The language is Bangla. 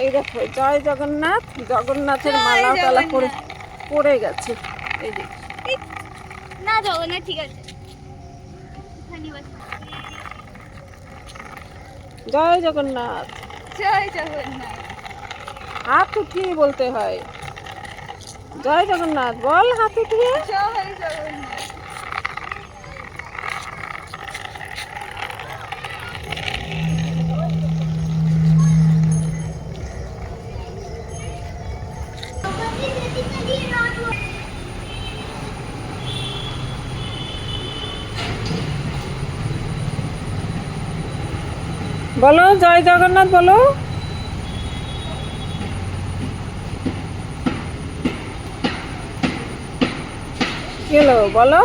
এই দেখো জয় জগন্নাথ, জগন্নাথের মালা টালা করে পড়ে গেছে। এই যে না জগন্নাথ ঠিক আছে। জয় জগন্নাথ, জয় জগন্নাথ। হাত উঠিয়ে বলতে হয় জয় জগন্নাথ, বল হাত উঠিয়ে। জয় জগন্নাথ। বলো জয় জগন্নাথ বলো। কি হলো বলো।